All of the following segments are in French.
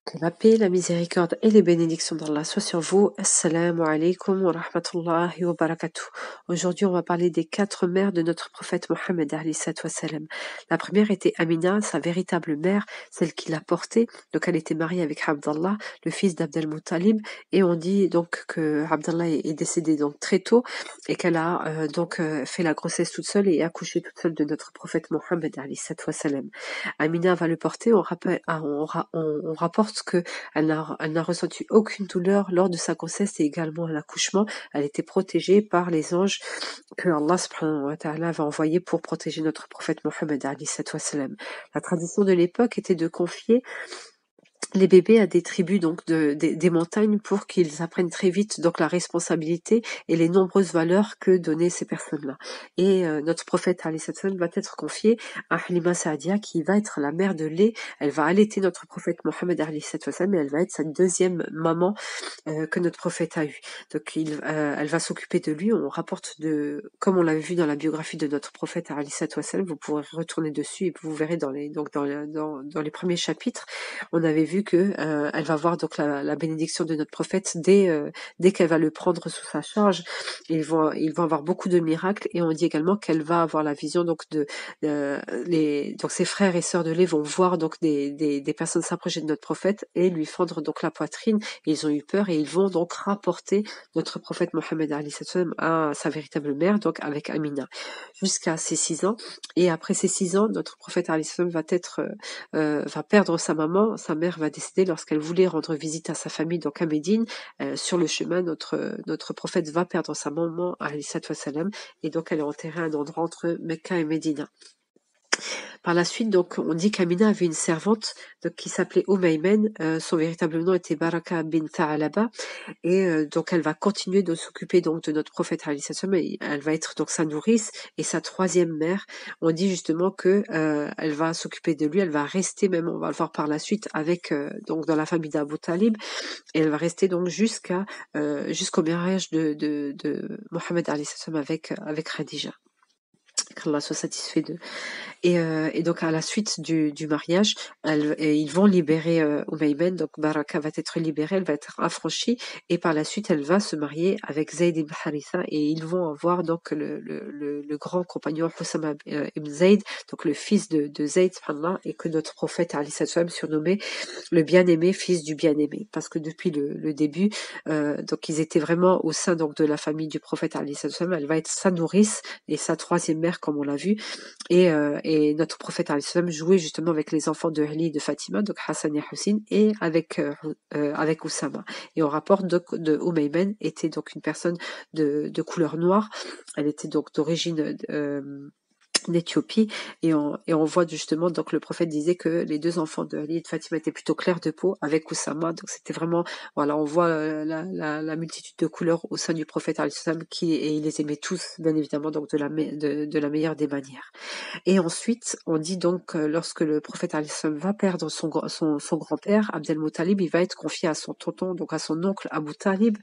Que la paix, la miséricorde et les bénédictions d'Allah soient sur vous. Assalamu alaikum wa rahmatullahi wa barakatuh. Aujourd'hui, on va parler des 4 mères de notre prophète Mohammed alayhi salatu wassalam. La première était Amina, sa véritable mère, celle qui l'a portée. Donc, elle était mariée avec Abdallah, le fils d'Abdel Muttalib. Et on dit donc que Abdallah est décédé donc très tôt et qu'elle a fait la grossesse toute seule et accouché toute seule de notre prophète Mohammed alayhi salatu wassalam. Amina va le porter, on rapporte qu'elle n'a ressenti aucune douleur lors de sa grossesse et également à l'accouchement. Elle était protégée par les anges que Allah subhanahu wa ta'ala va envoyer pour protéger notre prophète Mohammed alayhi salatu wassalam. La tradition de l'époque était de confier les bébés à des tribus donc des montagnes pour qu'ils apprennent très vite donc la responsabilité et les nombreuses valeurs que donnaient ces personnes-là. Et notre prophète alayhi salam va être confié à Halima Saadia qui va être la mère de lait. Elle va allaiter notre prophète Mohammed alayhi salam et elle va être sa deuxième maman que notre prophète a eu. Donc elle va s'occuper de lui. On rapporte comme on l'avait vu dans la biographie de notre prophète alayhi salam, vous pourrez retourner dessus et vous verrez dans les premiers chapitres, on avait vu que elle va voir donc la bénédiction de notre prophète dès qu'elle va le prendre sous sa charge. Ils vont avoir beaucoup de miracles et on dit également qu'elle va avoir la vision donc donc ses frères et sœurs de lait vont voir donc des personnes s'approcher de notre prophète et lui fendre donc la poitrine. Et ils ont eu peur et ils vont donc rapporter notre prophète Mohammed alayhi salam à sa véritable mère, donc avec Amina, jusqu'à ses 6 ans. Et après ses 6 ans, notre prophète alayhi salam va perdre sa maman. Sa mère va décéder lorsqu'elle voulait rendre visite à sa famille, donc à Médine. Sur le chemin, notre prophète va perdre sa maman alayhi salam et donc elle est enterrée à un endroit entre Mecca et Médina. Par la suite, donc, on dit qu'Amina avait une servante donc, qui s'appelait Umaymen. Son véritable nom était Baraka bin Tha'alaba. Et donc, elle va continuer de s'occuper donc de notre prophète alayhi salam. Elle va être donc sa nourrice et sa troisième mère. On dit justement que elle va s'occuper de lui. Elle va rester même, on va le voir par la suite, avec donc dans la famille d'Abu Talib. Et elle va rester donc jusqu'au mariage de Mohammed alayhi salam avec Khadija. Qu'Allah soit satisfait d'eux. Et donc à la suite du mariage, ils vont libérer Umayman, donc Baraka va être libérée, elle va être affranchie, et par la suite elle va se marier avec Zayd ibn Haritha, et ils vont avoir donc le grand compagnon Hussama ibn Zayd, donc le fils de Zayd, subhanallah, et que notre prophète alayhi salam surnommé le bien-aimé, fils du bien-aimé, parce que depuis le début, donc ils étaient vraiment au sein donc de la famille du prophète alayhi salam. Elle va être sa nourrice et sa troisième mère, comme on l'a vu. Et notre prophète alayhi salam jouait justement avec les enfants de Ali et de Fatima, donc Hassan et Hussein, et avec Oussama. Et on rapporte donc de Umayman était donc une personne de couleur noire. Elle était donc d'origine d'Éthiopie, et on voit justement donc le prophète disait que les deux enfants de Ali et de Fatima étaient plutôt clairs de peau avec Oussama, donc c'était vraiment, voilà, on voit la multitude de couleurs au sein du prophète alayhi salam et il les aimait tous bien évidemment, donc de la meilleure des manières. Et ensuite, on dit donc lorsque le prophète alayhi salam va perdre son grand-père, Abdel Muttalib, il va être confié à son tonton, donc à son oncle Abu Talib.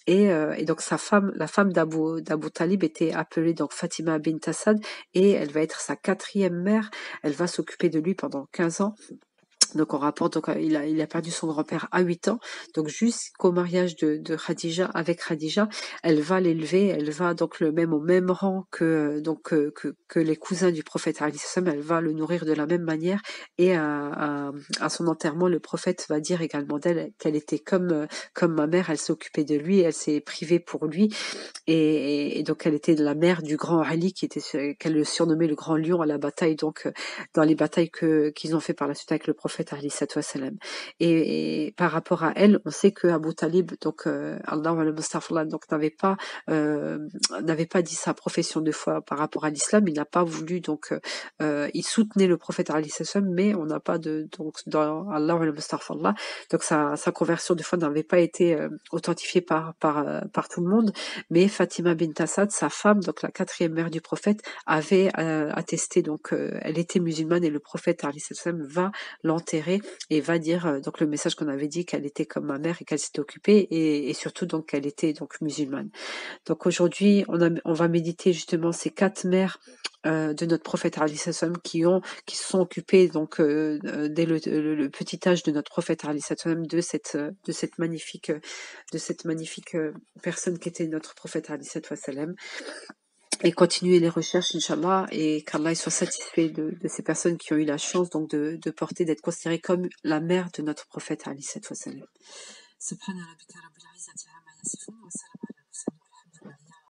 Et donc la femme d'Abu Talib était appelée donc Fatima bint Asad, et elle va être sa quatrième mère. Elle va s'occuper de lui pendant 15 ans. Donc on rapporte, donc il a perdu son grand-père à 8 ans, donc jusqu'au mariage de Khadija avec Khadija, elle va l'élever, elle va donc le même au même rang que les cousins du prophète alayhi salam, elle va le nourrir de la même manière, et à son enterrement, le prophète va dire également d'elle qu'elle était comme ma mère, elle s'occupait de lui, elle s'est privée pour lui, et donc elle était la mère du grand Ali qu'elle le surnommait le grand lion à la bataille, donc dans les batailles qu'ils ont fait par la suite avec le prophète alayhi salam. Et par rapport à elle, on sait que Abu Talib, donc Allah donc n'avait pas dit sa profession de foi par rapport à l'islam. Il n'a pas voulu, donc il soutenait le prophète alayhi salam, mais on n'a pas donc dans Allah donc sa conversion de foi n'avait pas été authentifiée par tout le monde. Mais Fatima bint Asad, sa femme, donc la quatrième mère du prophète, avait attesté, donc elle était musulmane, et le prophète alayhi salam va l'enterrer enterrer et va dire donc le message qu'on avait dit qu'elle était comme ma mère et qu'elle s'était occupée et surtout donc qu'elle était donc musulmane. Donc aujourd'hui, on va méditer justement ces 4 mères de notre prophète alayhi salam qui se sont occupées donc dès le petit âge de notre prophète alayhi salam de cette magnifique personne qui était notre prophète alayhi salam, et continuer les recherches inchallah, et qu'Allah soit satisfait de ces personnes qui ont eu la chance donc de porter, d'être considérées comme la mère de notre prophète alayhi salam.